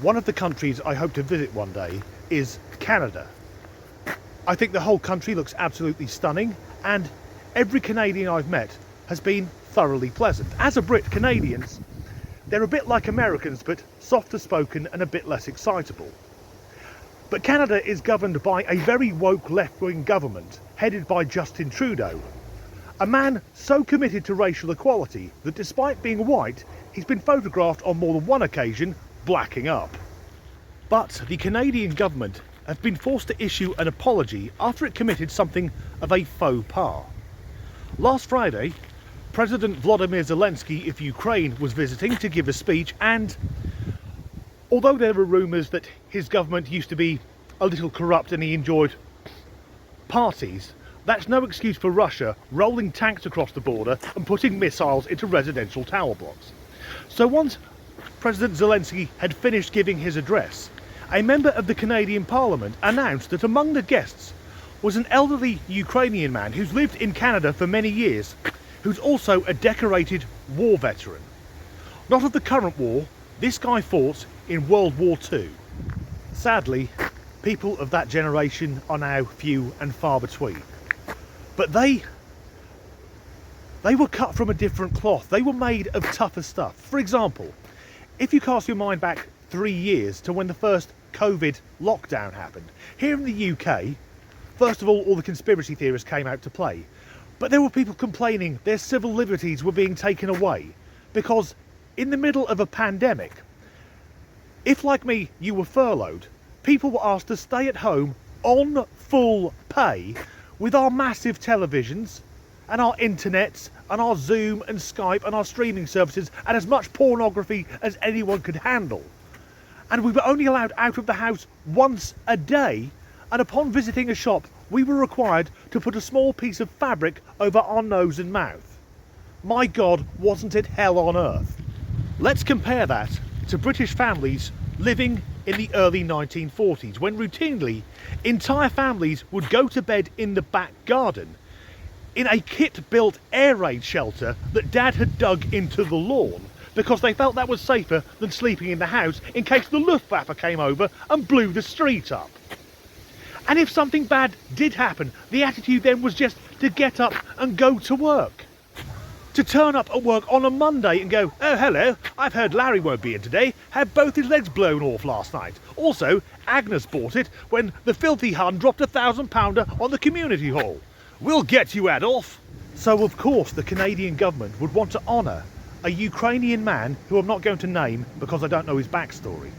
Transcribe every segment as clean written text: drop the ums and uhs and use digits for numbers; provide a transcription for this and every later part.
One of the countries I hope to visit one day is Canada. I think the whole country looks absolutely stunning, and every Canadian I've met has been thoroughly pleasant. As a Brit, Canadians, they're a bit like Americans, but softer spoken and a bit less excitable. But Canada is governed by a very woke left-wing government headed by Justin Trudeau, a man so committed to racial equality that despite being white, he's been photographed on more than one occasion blacking up. But the Canadian government have been forced to issue an apology after it committed something of a faux pas. Last Friday, President Volodymyr Zelensky of Ukraine was visiting to give a speech, and although there were rumours that his government used to be a little corrupt and he enjoyed parties, that's no excuse for Russia rolling tanks across the border and putting missiles into residential tower blocks. So once President Zelensky had finished giving his address, a member of the Canadian Parliament announced that among the guests was an elderly Ukrainian man who's lived in Canada for many years, who's also a decorated war veteran. Not of the current war, this guy fought in World War II. Sadly, people of that generation are now few and far between. But they were cut from a different cloth. They were made of tougher stuff. For example, if you cast your mind back 3 years to when the first COVID lockdown happened, here in the UK, first of all the conspiracy theorists came out to play. But there were people complaining their civil liberties were being taken away because in the middle of a pandemic, if like me you were furloughed, people were asked to stay at home on full pay with our massive televisions and our internets and our Zoom and Skype and our streaming services and as much pornography as anyone could handle. And we were only allowed out of the house once a day, and upon visiting a shop we were required to put a small piece of fabric over our nose and mouth. My God, wasn't it hell on earth? Let's compare that to British families living in the early 1940s, when routinely entire families would go to bed in the back garden in a kit-built air raid shelter that Dad had dug into the lawn because they felt that was safer than sleeping in the house in case the Luftwaffe came over and blew the street up. And if something bad did happen, the attitude then was just to get up and go to work. To turn up at work on a Monday and go, "Oh hello, I've heard Larry won't be in today, had both his legs blown off last night. Also, Agnes bought it when the filthy Hun dropped £1,000 on the community hall. We'll get you, Adolf." So of course the Canadian government would want to honour a Ukrainian man who I'm not going to name because I don't know his backstory,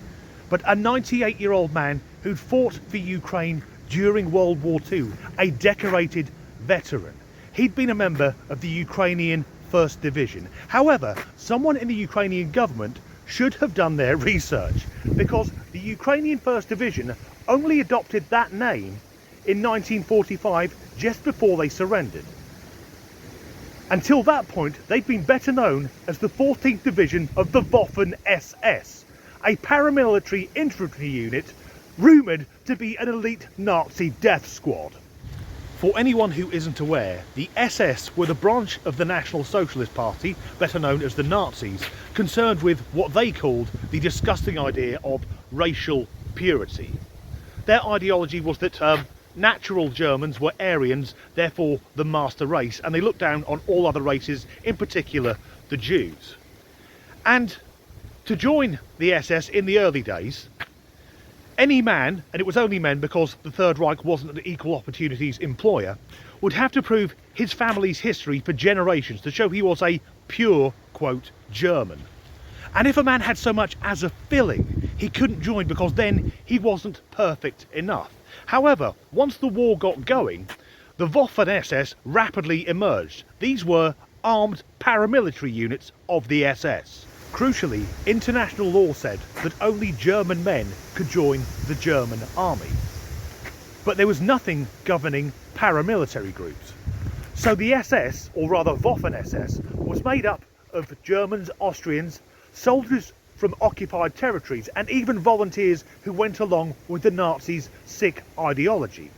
but a 98-year-old man who'd fought for Ukraine during World War II, a decorated veteran. He'd been a member of the Ukrainian 1st Division. However, someone in the Ukrainian government should have done their research, because the Ukrainian 1st Division only adopted that name in 1945, just before they surrendered. Until that point, they'd been better known as the 14th Division of the Waffen SS, a paramilitary infantry unit rumoured to be an elite Nazi death squad. For anyone who isn't aware, the SS were the branch of the National Socialist Party, better known as the Nazis, concerned with what they called the disgusting idea of racial purity. Their ideology was that natural Germans were Aryans, therefore the master race, and they looked down on all other races, in particular the Jews. And to join the SS in the early days, any man, and it was only men because the Third Reich wasn't an equal opportunities employer, would have to prove his family's history for generations to show he was a pure, quote, German. And if a man had so much as a filling, he couldn't join because then he wasn't perfect enough. However, once the war got going, the Waffen SS rapidly emerged. These were armed paramilitary units of the SS. Crucially, international law said that only German men could join the German army. But there was nothing governing paramilitary groups. So the SS, or rather Waffen SS, was made up of Germans, Austrians, soldiers from occupied territories, and even volunteers who went along with the Nazis' sick ideology.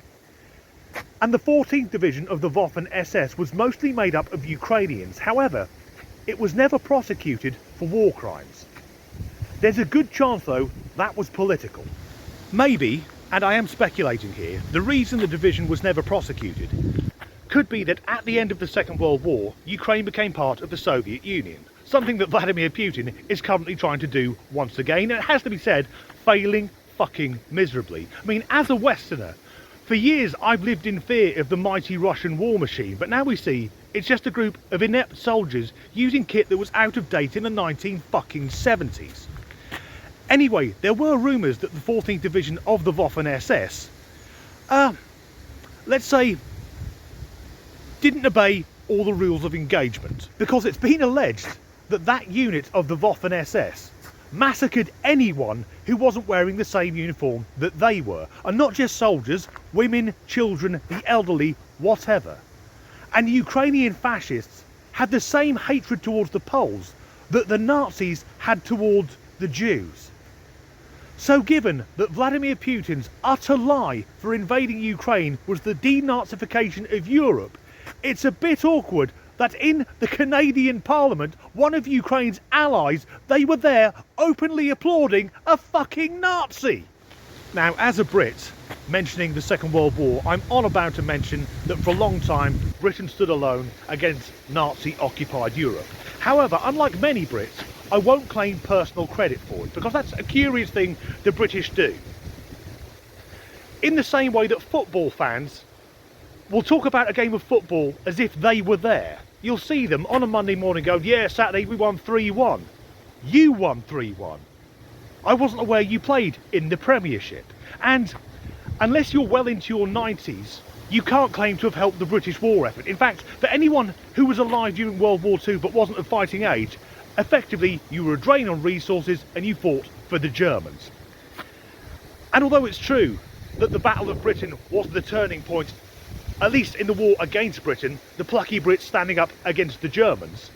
And the 14th Division of the Waffen SS was mostly made up of Ukrainians. However, it was never prosecuted for war crimes. There's a good chance though that was political. Maybe, and I am speculating here, the reason the division was never prosecuted could be that at the end of the Second World War, Ukraine became part of the Soviet Union. Something that Vladimir Putin is currently trying to do once again, and it has to be said, failing fucking miserably. I mean, as a Westerner, for years I've lived in fear of the mighty Russian war machine, but now we see it's just a group of inept soldiers using kit that was out of date in the 1970s. Anyway, there were rumours that the 14th Division of the Waffen SS, let's say, didn't obey all the rules of engagement, because it's been alleged that that unit of the Waffen SS massacred anyone who wasn't wearing the same uniform that they were, and not just soldiers, women, children, the elderly, whatever. And the Ukrainian fascists had the same hatred towards the Poles that the Nazis had towards the Jews. So given that Vladimir Putin's utter lie for invading Ukraine was the denazification of Europe, it's a bit awkward that in the Canadian Parliament, one of Ukraine's allies, they were there openly applauding a fucking Nazi. Now, as a Brit, mentioning the Second World War, I'm about to mention that for a long time, Britain stood alone against Nazi-occupied Europe. However, unlike many Brits, I won't claim personal credit for it, because that's a curious thing the British do. In the same way that football fans will talk about a game of football as if they were there. You'll see them on a Monday morning go, yeah, Saturday we won 3-1. You won 3-1. I wasn't aware you played in the Premiership. And unless you're well into your 90s, you can't claim to have helped the British war effort. In fact, for anyone who was alive during World War II but wasn't of fighting age, effectively you were a drain on resources and you fought for the Germans. And although it's true that the Battle of Britain was the turning point, at least in the war against Britain, the plucky Brits standing up against the Germans,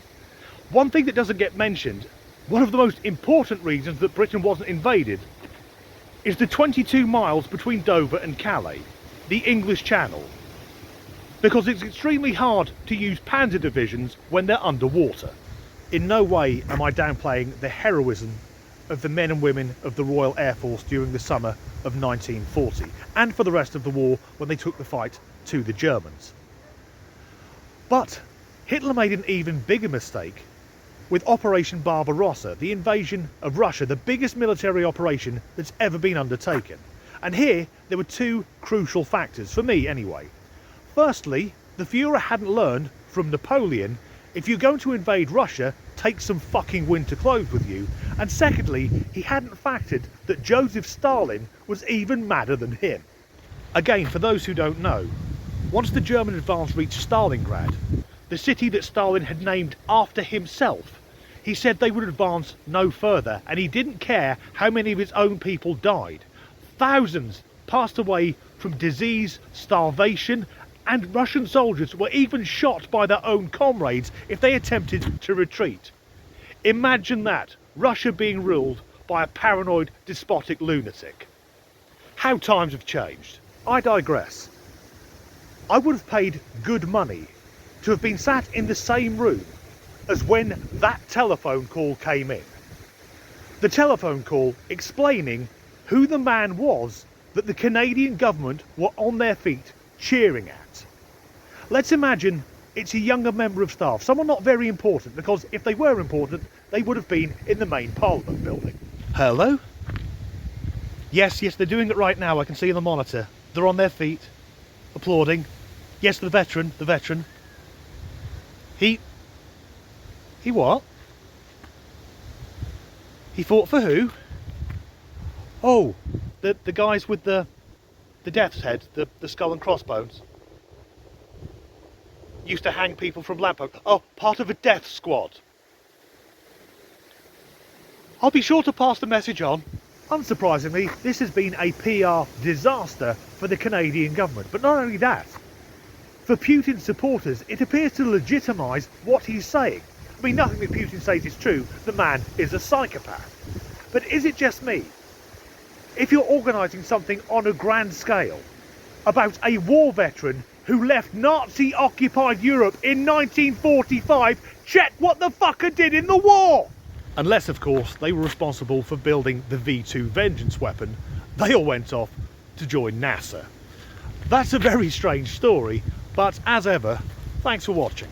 one thing that doesn't get mentioned, one of the most important reasons that Britain wasn't invaded, is the 22 miles between Dover and Calais, the English Channel, because it's extremely hard to use panzer divisions when they're underwater. In no way am I downplaying the heroism of the men and women of the Royal Air Force during the summer of 1940, and for the rest of the war when they took the fight to the Germans. But Hitler made an even bigger mistake with Operation Barbarossa, the invasion of Russia, the biggest military operation that's ever been undertaken. And here there were two crucial factors, for me anyway. Firstly, the Führer hadn't learned from Napoleon, if you're going to invade Russia, take some fucking winter clothes with you. And secondly, he hadn't factored that Joseph Stalin was even madder than him. Again, for those who don't know, once the German advance reached Stalingrad, the city that Stalin had named after himself, he said they would advance no further, and he didn't care how many of his own people died. Thousands passed away from disease, starvation, and Russian soldiers were even shot by their own comrades if they attempted to retreat. Imagine that, Russia being ruled by a paranoid, despotic lunatic. How times have changed. I digress. I would have paid good money to have been sat in the same room as when that telephone call came in. The telephone call explaining who the man was that the Canadian government were on their feet cheering at. Let's imagine it's a younger member of staff, someone not very important, because if they were important, they would have been in the main Parliament building. Hello? Yes, they're doing it right now, I can see on the monitor. They're on their feet, applauding. Yes, the veteran. He what? He fought for who? Oh, the guys with the death's head, the skull and crossbones. Used to hang people from lampposts. Oh, part of a death squad. I'll be sure to pass the message on. Unsurprisingly, this has been a PR disaster for the Canadian government. But not only that, for Putin's supporters, it appears to legitimise what he's saying. I mean, nothing that Putin says is true. The man is a psychopath. But is it just me? If you're organising something on a grand scale about a war veteran who left Nazi-occupied Europe in 1945, check what the fucker did in the war! Unless, of course, they were responsible for building the V2 Vengeance weapon. They all went off to join NASA. That's a very strange story, but as ever, thanks for watching.